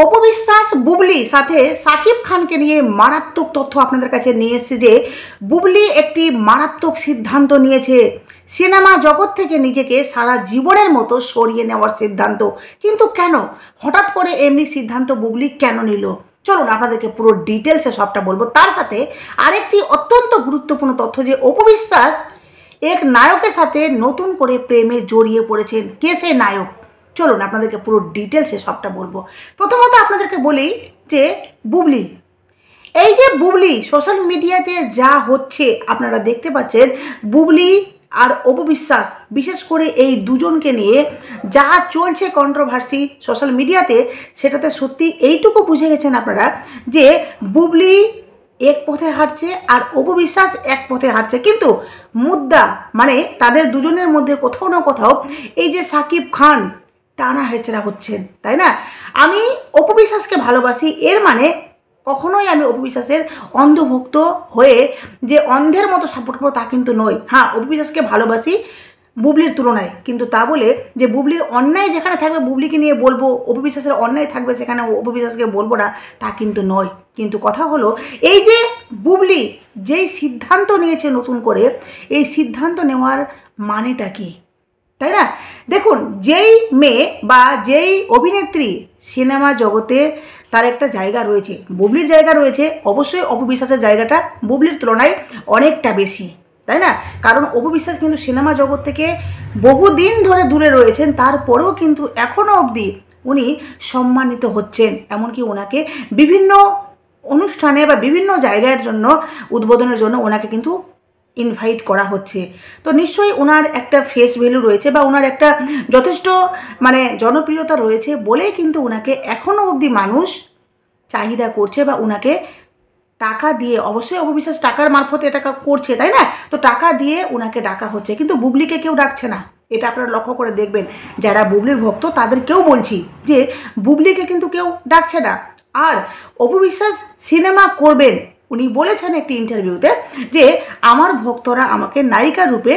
অপু বিশ্বাস বুবলি সাথে সাকিব খানকে নিয়ে মারাত্মক তথ্য আপনাদের কাছে নিয়ে এসেছে যে বুবলি একটি মারাত্মক সিদ্ধান্ত নিয়েছে, সিনেমা জগৎ থেকে নিজেকে সারা জীবনের মতো সরিয়ে নেওয়ার সিদ্ধান্ত। কিন্তু কেন হঠাৎ করে এমনি সিদ্ধান্ত বুবলি কেন নিল, চলুন আপনাদেরকে পুরো ডিটেলসে সবটা বলবো। তার সাথে আরেকটি অত্যন্ত গুরুত্বপূর্ণ তথ্য যে অপু বিশ্বাস এক নায়কের সাথে নতুন করে প্রেমে জড়িয়ে পড়েছেন। কে সেই নায়ক, চলুন আপনাদেরকে পুরো ডিটেলসে সবটা বলবো। প্রথমত আপনাদেরকে বলি যে বুবলি, এই যে বুবলি সোশ্যাল মিডিয়াতে যা হচ্ছে আপনারা দেখতে পাচ্ছেন, বুবলি আর অপু বিশ্বাস বিশেষ করে এই দুজনকে নিয়ে যা চলছে কন্ট্রোভার্সি সোশ্যাল মিডিয়াতে, সেটাতে সত্যি এইটুকু বুঝে গেছেন আপনারা যে বুবলি এক পথে হাঁটছে আর অপু বিশ্বাস এক পথে হাঁটছে। কিন্তু মুদ্রা মানে তাদের দুজনের মধ্যে কোথাও না কোথাও এই যে সাকিব খান টানা হেচড়া হচ্ছেন, তাই না? আমি অপু বিশ্বাসকে ভালোবাসি, এর মানে কখনোই আমি অপু বিশ্বাসের অন্ধভক্ত হয়ে যে অন্ধের মতো সাপোর্ট করবো তা কিন্তু নয়। হ্যাঁ, অপু বিশ্বাসকে ভালোবাসি বুবলির তুলনায়, কিন্তু তা বলে যে বুবলির অন্যায় যেখানে থাকবে বুবলিকে নিয়ে বলবো, অপু বিশ্বাসের অন্যায় থাকবে সেখানে অপু বিশ্বাসকে বলবো না, তা কিন্তু নয়। কিন্তু কথা হলো এই যে বুবলি যেই সিদ্ধান্ত নিয়েছে নতুন করে, এই সিদ্ধান্ত নেওয়ার মানেটা কি, তাই না? দেখুন, যেই মেয়ে বা যেই অভিনেত্রী সিনেমা জগতে তার একটা জায়গা রয়েছে, বুবলির জায়গা রয়েছে, অবশ্যই অপু বিশ্বাসের জায়গাটা বুবলির তুলনায় অনেকটা বেশি, তাই না? কারণ অপু বিশ্বাস কিন্তু সিনেমা জগৎ থেকে বহুদিন ধরে দূরে রয়েছেন, তারপরেও কিন্তু এখনও অবধি উনি সম্মানিত হচ্ছেন। এমনকি ওনাকে বিভিন্ন অনুষ্ঠানে বা বিভিন্ন জায়গার জন্য উদ্বোধনের জন্য ওনাকে কিন্তু ইনভাইট করা হচ্ছে। তো নিশ্চয়ই ওনার একটা ফেস ভ্যালু রয়েছে বা ওনার একটা যথেষ্ট মানে জনপ্রিয়তা রয়েছে বলেই কিন্তু ওনাকে এখনও অবধি মানুষ চাহিদা করছে বা ওনাকে টাকা দিয়ে, অবশ্যই অপু বিশ্বাস টাকার মারফতে এটা করছে, তাই না? তো টাকা দিয়ে ওনাকে ডাকা হচ্ছে, কিন্তু বুবলিকে কেউ ডাকছে না। এটা আপনারা লক্ষ্য করে দেখবেন, যারা বুবলির ভক্ত তাদেরকেও বলছি যে বুবলিকে কিন্তু কেউ ডাকছে না। আর অপু বিশ্বাস সিনেমা করবেন, উনি বলেছেন একটি ইন্টারভিউতে যে আমার ভক্তরা আমাকে নায়িকা রূপে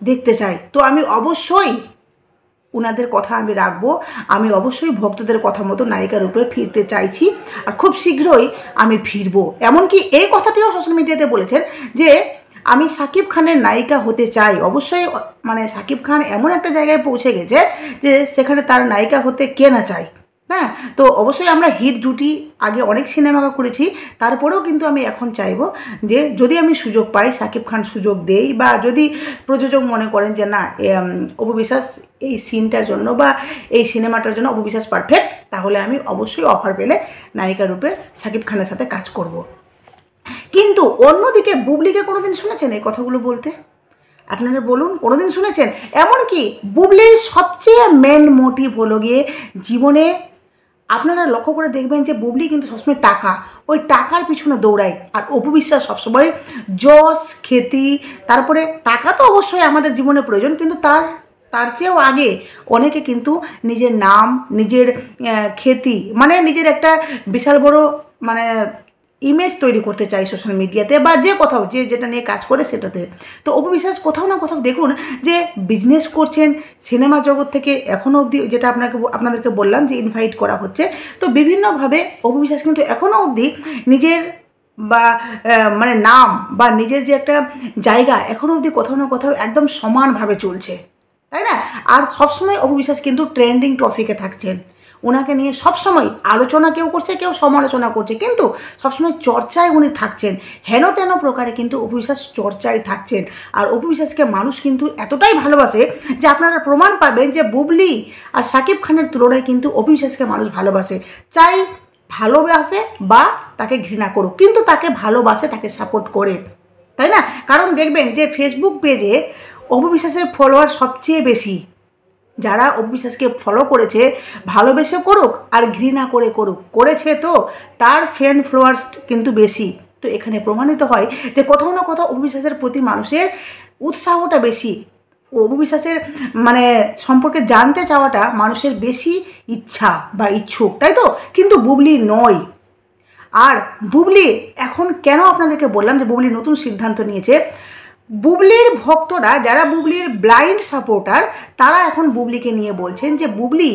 দেখতে চায়। তো আমি অবশ্যই ওনাদের কথা আমি রাখবো, আমি অবশ্যই ভক্তদের কথা মতো নায়িকা রূপে ফিরতে চাইছি আর খুব শীঘ্রই আমি ফিরবো। এমনকি এই কথাটিও সোশ্যাল মিডিয়াতে বলেছেন যে আমি সাকিব খানের নায়িকা হতে চাই। অবশ্যই মানে সাকিব খান এমন একটা জায়গায় পৌঁছে গেছে যে সেখানে তার নায়িকা হতে কে না চায়, হ্যাঁ? তো অবশ্যই আমরা হিট জুটি আগে অনেক সিনেমা করেছি, তারপরেও কিন্তু আমি এখন চাইবো যে যদি আমি সুযোগ পাই, সাকিব খান সুযোগ দেই, বা যদি প্রযোজক মনে করেন যে না অপু বিশ্বাস এই সিনটার জন্য বা এই সিনেমাটার জন্য অপু বিশ্বাস পারফেক্ট, তাহলে আমি অবশ্যই অফার পেলে নায়িকা রূপে সাকিব খানের সাথে কাজ করব। কিন্তু অন্যদিকে বুবলিকে কোনোদিন শুনেছেন এই কথাগুলো বলতে? আপনারা বলুন, কোনোদিন শুনেছেন? এমনকি বুবলির সবচেয়ে মেন মোটিভ হলো গিয়ে জীবনে, আপনারা লক্ষ্য করে দেখবেন যে বুবলি কিন্তু সবসময় টাকা, ওই টাকার পিছনে দৌড়ায়, আর অপু বিশ্বাস সবসময় যশ খ্যাতি, তারপরে টাকা তো অবশ্যই আমাদের জীবনে প্রয়োজন, কিন্তু তার চেয়েও আগে অনেকে কিন্তু নিজের নাম, নিজের খ্যাতি, মানে নিজের একটা বিশাল বড় মানে ইমেজ তৈরি করতে চাই সোশ্যাল মিডিয়াতে বা যে কোথাও, যে যেটা নিয়ে কাজ করে সেটাতে। তো অপু বিশ্বাস কোথাও না কোথাও দেখুন যে বিজনেস করছেন সিনেমা জগৎ থেকে এখনও অবধি, যেটা আপনাদেরকে বললাম যে ইনভাইট করা হচ্ছে। তো বিভিন্নভাবে অপু বিশ্বাস কিন্তু এখনও অবধি নিজের বা মানে নাম বা নিজের যে একটা জায়গা এখনও অবধি কোথাও না কোথাও একদম সমানভাবে চলছে, তাই না? আর সবসময় অপু বিশ্বাস কিন্তু ট্রেন্ডিং টপিকে থাকছেন, ওনাকে নিয়ে সবসময় আলোচনা কেউ করছে, কেউ সমালোচনা করছে, কিন্তু সবসময় চর্চায় উনি থাকছেন, হেন তেন প্রকারে কিন্তু অপু বিশ্বাস চর্চায় থাকছেন। আর অপু বিশ্বাসকে মানুষ কিন্তু এতটাই ভালোবাসে যে আপনারা প্রমাণ পাবেন যে বুবলি আর সাকিব খানের তুলনায় কিন্তু অপু বিশ্বাসকে মানুষ ভালোবাসে, চাই ভালোবাসে বা তাকে ঘৃণা করুক, কিন্তু তাকে ভালোবাসে, তাকে সাপোর্ট করে, তাই না? কারণ দেখবেন যে ফেসবুক পেজে অপু বিশ্বাসের ফলোয়ার সবচেয়ে বেশি। যারা অপু বিশ্বাসকে ফলো করেছে, ভালোবেসে করুক আর ঘৃণা করে করুক, করেছে তো তার ফ্রেন্ড ফলোয়ার্স কিন্তু বেশি। তো এখানে প্রমাণিত হয় যে কোথাও না কোথাও অপু বিশ্বাসের প্রতি মানুষের উৎসাহটা বেশি, অপু বিশ্বাসের মানে সম্পর্কে জানতে চাওয়াটা মানুষের বেশি ইচ্ছা বা ইচ্ছুক, তাই তো? কিন্তু বুবলি নয়। আর বুবলি এখন কেন আপনাদেরকে বললাম যে বুবলি নতুন সিদ্ধান্ত নিয়েছে, বুবলির ভক্তরা যারা বুবলির ব্লাইন্ড সাপোর্টার, তারা এখন বুবলিকে নিয়ে বলছেন যে বুবলি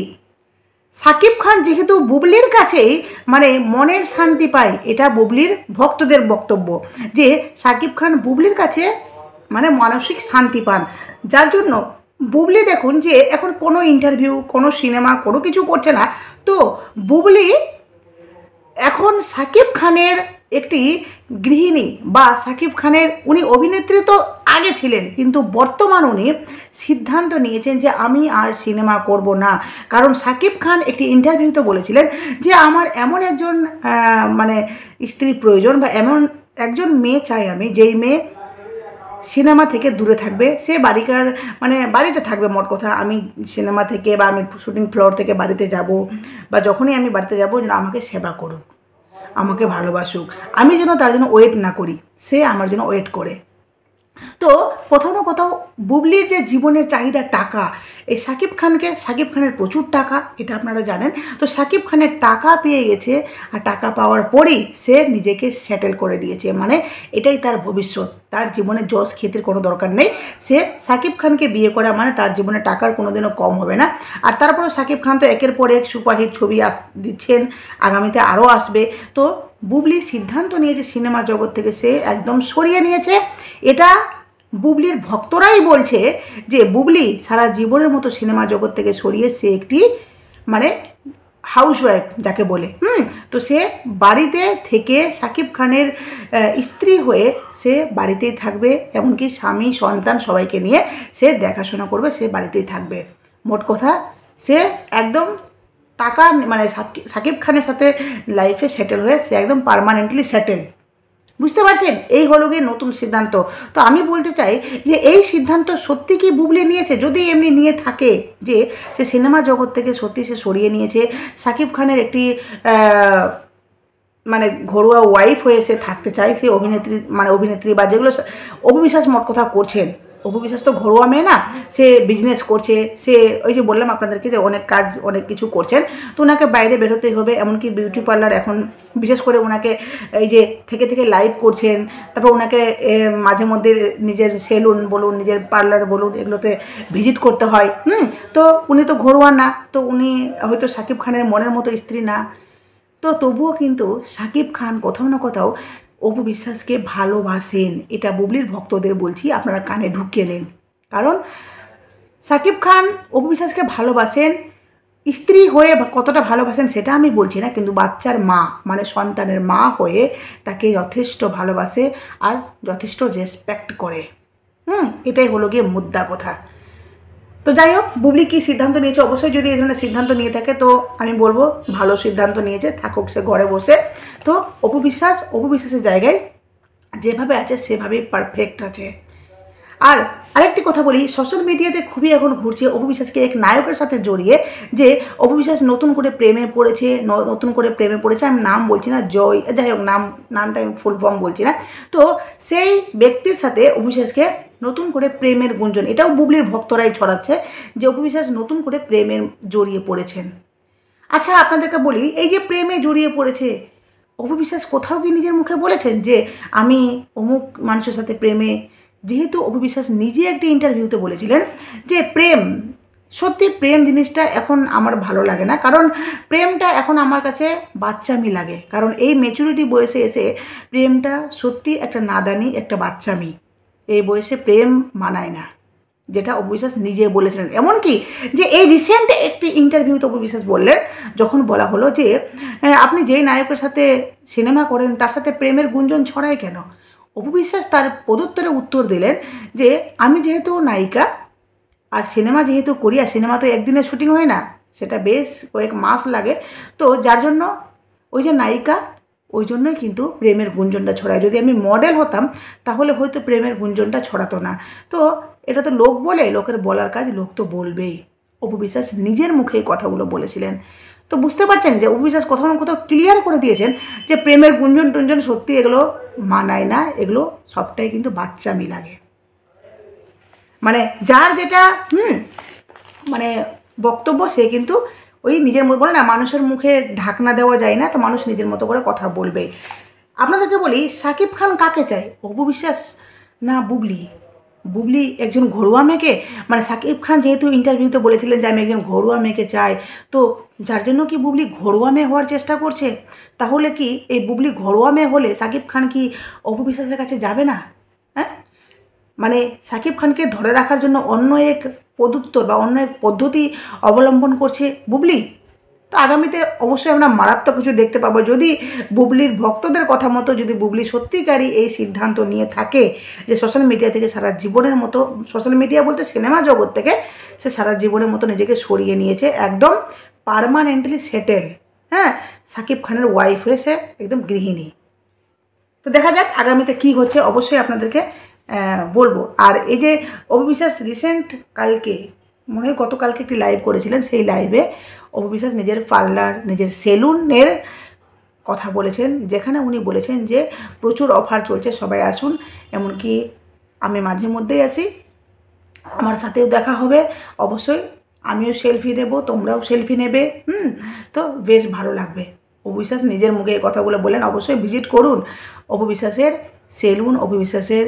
সাকিব খান যেহেতু বুবলির কাছেই মানে মনের শান্তি পায়, এটা বুবলির ভক্তদের বক্তব্য যে সাকিব খান বুবলির কাছে মানে মানসিক শান্তি পান, যার জন্য বুবলি দেখুন যে এখন কোনো ইন্টারভিউ, কোনো সিনেমা, কোনো কিছু করছে না। তো বুবলি এখন সাকিব খানের একটি গৃহিণী বা সাকিব খানের উনি অভিনেত্রী তো আগে ছিলেন, কিন্তু বর্তমান উনি সিদ্ধান্ত নিয়েছেন যে আমি আর সিনেমা করব না। কারণ সাকিব খান একটি ইন্টারভিউতে বলেছিলেন যে আমার এমন একজন মানে স্ত্রী প্রয়োজন বা এমন একজন মেয়ে চাই আমি, যেই মেয়ে সিনেমা থেকে দূরে থাকবে, সে বাড়িকার মানে বাড়িতে থাকবে। মোট কথা আমি সিনেমা থেকে বা আমি শুটিং ফ্লোর থেকে বাড়িতে যাব বা যখনই আমি বাড়িতে যাব যেন আমাকে সেবা করুক, আমাকে ভালোবাসুক, আমি যেন তার জন্য ওয়েট না করি, সে আমার জন্য ওয়েট করে। তো কোথাও না কোথাও বুবলির যে জীবনের চাহিদা টাকা, এই সাকিব খানের প্রচুর টাকা, এটা আপনারা জানেন। তো সাকিব খানের টাকা পেয়ে গেছে, আর টাকা পাওয়ার পরেই সে নিজেকে সেটেল করে দিয়েছে, মানে এটাই তার ভবিষ্যৎ। তার জীবনে জজ খেতের কোনো দরকার নেই, সে সাকিব খানকে বিয়ে করা মানে তার জীবনে টাকার কোনোদিনও কম হবে না। আর তারপরেও সাকিব খান তো একের পর এক সুপারহিট ছবি দিচ্ছেন, আগামীতে আরও আসবে। তো বুবলি সিদ্ধান্ত নিয়েছে সিনেমা জগৎ থেকে সে একদম সরিয়ে নিয়েছে। এটা বুবলির ভক্তরাই বলছে যে বুবলি সারা জীবনের মতো সিনেমা জগৎ থেকে সরিয়ে সে একটি মানে হাউসওয়াইফ যাকে বলে, তো সে বাড়িতে থেকে সাকিব খানের স্ত্রী হয়ে সে বাড়িতেই থাকবে, এমনকি স্বামী সন্তান সবাইকে নিয়ে সে দেখাশোনা করবে, সে বাড়িতেই থাকবে। মোট কথা সে একদম টাকা মানে সাকিব খানের সাথে লাইফে সেটেল হয়ে সে একদম পার্মানেন্টলি সেটেল। বুঝতে পারছেন, এই হলো গিয়ে নতুন সিদ্ধান্ত। তো আমি বলতে চাই যে এই সিদ্ধান্ত সত্যি কি বুবলি নিয়েছে? যদি এমনি নিয়ে থাকে যে সে সিনেমা জগৎ থেকে সত্যি সে সরিয়ে নিয়েছে, সাকিব খানের একটি মানে ঘরোয়া ওয়াইফ হয়ে সে থাকতে চায়, সে অভিনেত্রী বা যেগুলো অপু বিশ্বাস মোট কথা করছেন, অপু বিশ্বাস তো ঘরোয়া মেয়ে না, সে বিজনেস করছে, সে ওই যে বললাম আপনাদেরকে যে অনেক কাজ অনেক কিছু করছেন, তো ওনাকে বাইরে বেরোতেই হবে। এমনকি বিউটি পার্লার এখন বিশেষ করে ওনাকে এই যে থেকে লাইভ করছেন, তারপর ওনাকে মাঝে মধ্যে নিজের সেলুন বলুন, নিজের পার্লার বলুন, এগুলোতে ভিজিট করতে হয়। তো উনি তো ঘরোয়া না, তো উনি হয়তো সাকিব খানের মনের মতো স্ত্রী না। তো তবুও কিন্তু সাকিব খান কোথাও না কোথাও অপু বিশ্বাসকে ভালোবাসেন, এটা বুবলির ভক্তদের বলছি, আপনারা কানে ঢুকিয়ে নেন। কারণ সাকিব খান অপু বিশ্বাসকে ভালোবাসেন, স্ত্রী হয়ে কতটা ভালোবাসেন সেটা আমি বলছি না, কিন্তু বাচ্চার মা মানে সন্তানের মা হয়ে তাকে যথেষ্ট ভালোবাসে আর যথেষ্ট রেসপেক্ট করে। এটাই হলো গিয়ে মুদ্রা কথা। তো যাই হোক, বুবলি কী সিদ্ধান্ত নিয়েছে, অবশ্যই যদি এই ধরনের সিদ্ধান্ত নিয়ে থাকে তো আমি বলবো ভালো সিদ্ধান্ত নিয়েছে, থাকুক সে ঘরে বসে। তো অপু বিশ্বাসের জায়গায় যেভাবে আছে সেভাবেই পারফেক্ট আছে। আর আরেকটি কথা বলি, সোশ্যাল মিডিয়াতে খুবই এখন ঘুরছে অপু বিশ্বাসকে এক নায়কের সাথে জড়িয়ে, যে অপু বিশ্বাস নতুন করে প্রেমে পড়েছে, আমি নাম বলছি না, যাই হোক নামটা আমি ফুল ফর্ম বলছি না। তো সেই ব্যক্তির সাথে অপু বিশ্বাসকে নতুন করে প্রেমের গুঞ্জন, এটাও বুবলির ভক্তরাই ছড়াচ্ছে যে অপু বিশ্বাস নতুন করে প্রেমের জড়িয়ে পড়েছেন। আচ্ছা আপনাদেরকে বলি, এই যে প্রেমে জড়িয়ে পড়েছে, অপু বিশ্বাস কোথাও কি নিজের মুখে বলেছেন যে আমি অমুক মানুষের সাথে প্রেমে? যেহেতু অপু বিশ্বাস নিজে একটি ইন্টারভিউতে বলেছিলেন যে সত্যি প্রেম জিনিসটা এখন আমার ভালো লাগে না, কারণ প্রেমটা এখন আমার কাছে বাচ্চামি লাগে। কারণ এই ম্যাচুরিটি বয়সে এসে প্রেমটা সত্যি একটা নাদানি, একটা বাচ্চামি, এই বয়সে প্রেম মানায় না, যেটা অপু বিশ্বাস নিজে বলেছিলেন। এমনকি যে এই রিসেন্ট একটি ইন্টারভিউতে অপু বিশ্বাস বললেন, যখন বলা হলো যে আপনি যেই নায়কের সাথে সিনেমা করেন তার সাথে প্রেমের গুঞ্জন ছড়ায় কেন, অপু বিশ্বাস তার পদুত্তরে উত্তর দিলেন যে আমি যেহেতু নায়িকা আর সিনেমা যেহেতু করি, আর সিনেমা তো একদিনে শুটিং হয় না, সেটা বেশ কয়েক মাস লাগে, তো যার জন্য ওই যে নায়িকা, ওই জন্যই কিন্তু প্রেমের গুঞ্জনটা ছড়ায়। যদি আমি মডেল হতাম তাহলে হয়তো প্রেমের গুঞ্জনটা ছড়াতো না। তো এটা তো লোক বলে, লোকের বলার কাজ, লোক তো বলবেই। অপু বিশ্বাস নিজের মুখে এই কথাগুলো বলেছিলেন। তো বুঝতে পারছেন যে অপু বিশ্বাস কোথাও না কোথাও ক্লিয়ার করে দিয়েছেন যে প্রেমের গুঞ্জন টুঞ্জন সত্যি এগুলো মানায় না, এগুলো সবটাই কিন্তু বাচ্চামি লাগে। মানে যার যেটা মানে বক্তব্য সে কিন্তু ওই নিজের মতো বলে না, মানুষের মুখে ঢাকনা দেওয়া যায় না, তো মানুষ নিজের মতো করে কথা বলবে। আপনাদেরকে বলি সাকিব খান কাকে চায়, অপু বিশ্বাস না বুবলি? বুবলি একজন ঘরোয়া মেয়েকে, মানে সাকিব খান যেহেতু ইন্টারভিউতে বলেছিলেন যে আমি একজন ঘরোয়া মেয়েকে চাই, তো যার জন্য কি বুবলি ঘরোয়া মেয়ে হওয়ার চেষ্টা করছে? তাহলে কি এই বুবলি ঘরোয়া মেয়ে হলে সাকিব খান কি অপু বিশ্বাসের কাছে যাবে না? হ্যাঁ, মানে সাকিব খানকে ধরে রাখার জন্য অন্য এক পদুত্তর বা অন্য এক পদ্ধতি অবলম্বন করছে বুবলি। তো আগামীতে অবশ্যই আমরা মারাত্মক কিছু দেখতে পাবো যদি বুবলির ভক্তদের কথা মতো যদি বুবলি সত্যিকারই এই সিদ্ধান্ত নিয়ে থাকে যে সোশ্যাল মিডিয়া থেকে সারা জীবনের মতো, সোশ্যাল মিডিয়া বলতে সিনেমা জগৎ থেকে সে সারা জীবনের মতো নিজেকে সরিয়ে নিয়েছে, একদম পার্মানেন্টলি সেটেল। হ্যাঁ, সাকিব খানের ওয়াইফ হয়ে সে একদম গৃহিণী। তো দেখা যাক আগামীতে কী হচ্ছে, অবশ্যই আপনাদেরকে বলবো। আর এই যে অপু বিশ্বাস রিসেন্ট কালকে মনে হয় গতকালকে একটি লাইভ করেছিলেন, সেই লাইভে অপু বিশ্বাস নিজের পার্লার, নিজের সেলুনের কথা বলেছেন, যেখানে উনি বলেছেন যে প্রচুর অফার চলছে, সবাই আসুন, এমনকি আমি মাঝে মধ্যেই আসি, আমার সাথেও দেখা হবে, অবশ্যই আমিও সেলফি নেব, তোমরাও সেলফি নেবে, তো বেশ ভালো লাগবে। অপু বিশ্বাস নিজের মুখে এই কথাগুলো বললেন, অবশ্যই ভিজিট করুন অপু বিশ্বাসের সেলুন, অপু বিশ্বাসের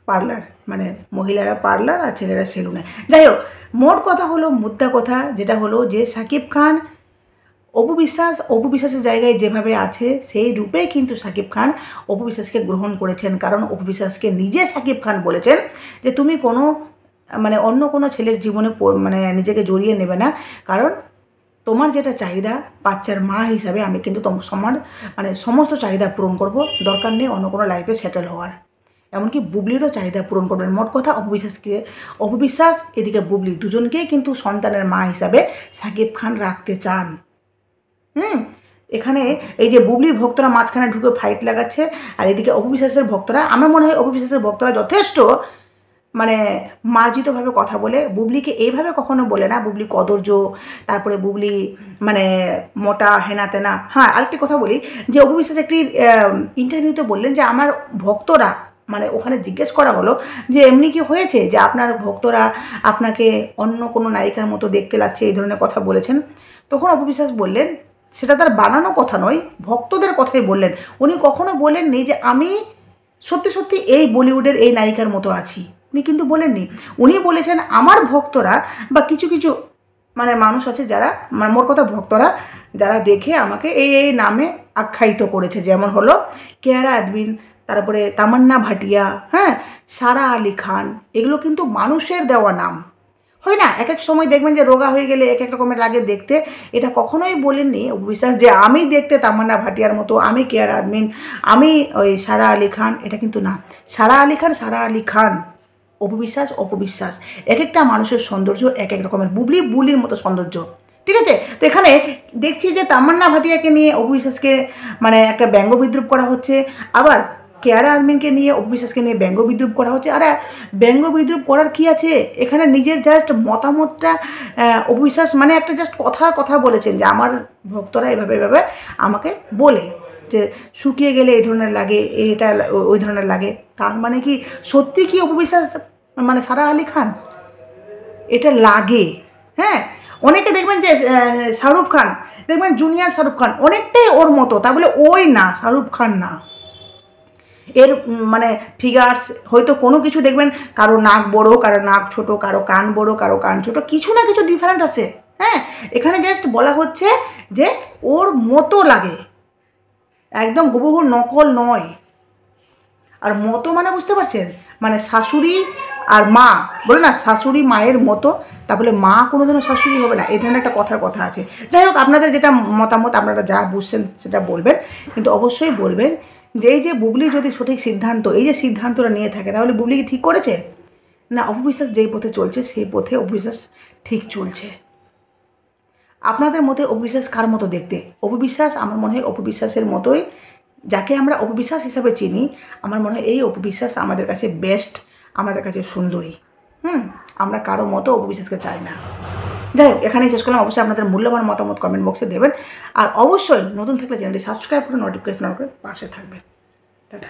পার্লার, মানে মহিলারা পার্লার আর ছেলেরা সেলুনে। যাই হোক, মোট কথা হলো, মুদ্রা কথা যেটা হলো যে সাকিব খান অপু বিশ্বাসের জায়গায় যেভাবে আছে সেই রূপেই কিন্তু সাকিব খান অপু বিশ্বাসকে গ্রহণ করেছেন। কারণ অপু বিশ্বাসকে নিজে সাকিব খান বলেছেন যে তুমি কোনো মানে অন্য কোনো ছেলের জীবনে মানে নিজেকে জড়িয়ে নেবে না, কারণ তোমার যেটা চাহিদা বাচ্চার মা হিসাবে আমি কিন্তু তোমার মানে সমস্ত চাহিদা পূরণ করব, দরকার নেই অন্য কোনো লাইফে সেটেল হওয়ার। এমনকি বুবলিরও চাহিদা পূরণ করবেন। মোট কথা অপু বিশ্বাস এদিকে বুবলি দুজনকেই কিন্তু সন্তানের মা হিসাবে সাকিব খান রাখতে চান। এখানে এই যে বুবলির ভক্তরা মাঝখানে ঢুকে ফাইট লাগাচ্ছে, আর এদিকে অপু বিশ্বাসের ভক্তরা, আমার মনে হয় অপু বিশ্বাসের ভক্তরা যথেষ্ট মানে মার্জিতভাবে কথা বলে, বুবলিকে এইভাবে কখনো বলে না বুবলি কদর্য, তারপরে বুবলি মানে মোটা হেনা তেনা। হ্যাঁ, আরেকটি কথা বলি যে অপু বিশ্বাস একটি ইন্টারভিউতে বললেন যে আমার ভক্তরা, মানে ওখানে জিজ্ঞেস করা হলো যে এমনি কি হয়েছে যে আপনার ভক্তরা আপনাকে অন্য কোনো নায়িকার মতো দেখতে লাগছে, এই ধরনের কথা বলেছেন। তখন অপু বিশ্বাস বললেন সেটা তার বানানো কথা নয়, ভক্তদের কথাই বললেন। উনি কখনো বলেননি যে আমি সত্যি সত্যি এই বলিউডের এই নায়িকার মতো আছি, উনি কিন্তু বলেননি। উনি বলেছেন আমার ভক্তরা বা কিছু কিছু মানে মানুষ আছে যারা, মানে মোট কথা ভক্তরা যারা দেখে আমাকে এই এই নামে আখ্যায়িত করেছে, যেমন হলো কিয়ারা আদবিন, তারপরে তামান্না ভাটিয়া, হ্যাঁ, সারা আলি খান, এগুলো কিন্তু মানুষের দেওয়া নাম, হয় না? এক এক সময় দেখবেন যে রোগা হয়ে গেলে এক এক রকমের লাগে দেখতে। এটা কখনোই বলেননি অপু বিশ্বাস যে আমি দেখতে তামান্না ভাটিয়ার মতো, আমি কিয়ারা আদমিন, আমি ওই সারা আলি খান, এটা কিন্তু না। সারা আলি খান সারা আলি খান, অপু বিশ্বাস, এক একটা মানুষের সৌন্দর্য এক এক রকমের। বুবলির মতো সৌন্দর্য, ঠিক আছে? তো এখানে দেখছি যে তামান্না ভাটিয়াকে নিয়ে অপু বিশ্বাসকে মানে একটা ব্যঙ্গ বিদ্রুপ করা হচ্ছে, আবার কিয়ারা আদমিনকে নিয়ে অপু বিশ্বাসকে নিয়ে ব্যঙ্গ বিদ্রুপ করা হচ্ছে। আরে ব্যঙ্গ বিদ্রুপ করার কী আছে এখানে? নিজের জাস্ট মতামতটা অপু বিশ্বাস মানে একটা জাস্ট কথা বলেছেন যে আমার ভক্তরা এভাবে আমাকে বলে যে শুকিয়ে গেলে এই ধরনের লাগে, এটা ওই ধরনের লাগে। তার মানে কি সত্যি কি অপু বিশ্বাস মানে সারা আলি খান এটা লাগে? হ্যাঁ, অনেকে দেখবেন যে শাহরুখ খান, দেখবেন জুনিয়র শাহরুখ খান অনেকটাই ওর মতো, তা বলে ওই না, শাহরুখ খান না। এর মানে ফিগার্স হয়তো কোনো কিছু দেখবেন, কারো নাক বড়, কারো নাক ছোট, কারো কান বড়, কারো কান ছোট, কিছু না কিছু ডিফারেন্ট আছে। হ্যাঁ, এখানে জাস্ট বলা হচ্ছে যে ওর মতো লাগে, একদম হুবহু নকল নয়। আর মতো মানে বুঝতে পারছেন, মানে শাশুড়ি আর মা বলে না, শাশুড়ি মায়ের মতো, তা বলে মা কোনোদিনও শাশুড়ি হবে না, এই ধরনের একটা কথা আছে। যাই হোক, আপনাদের যেটা মতামত আপনারা যা বুঝছেন সেটা বলবেন, কিন্তু অবশ্যই বলবেন যে এই যে বুবলি যদি সঠিক সিদ্ধান্ত, এই যে সিদ্ধান্তটা নিয়ে থাকে, তাহলে বুবলি কি ঠিক করেছে না? অপু বিশ্বাস যেই পথে চলছে সেই পথে অপু বিশ্বাস ঠিক চলছে। আপনাদের মতে অপু বিশ্বাস কার মতো দেখতে? অপু বিশ্বাস আমার মনে হয় অপু বিশ্বাসের মতোই, যাকে আমরা অপু বিশ্বাস হিসাবে চিনি, আমার মনে হয় এই অপু বিশ্বাস আমাদের কাছে বেস্ট, আমাদের কাছে সুন্দরী। আমরা কারো মতো অপু বিশ্বাসকে চাই না। যাই হোক, এখানেই শেষ করলাম। অবশ্যই আপনাদের মূল্যবান মতামত কমেন্ট বক্সে দেবেন, আর অবশ্যই নতুন থাকলে চ্যানেলটি সাবস্ক্রাইব করে নোটিফিকেশন অন করে পাশে থাকবেন। টাটা।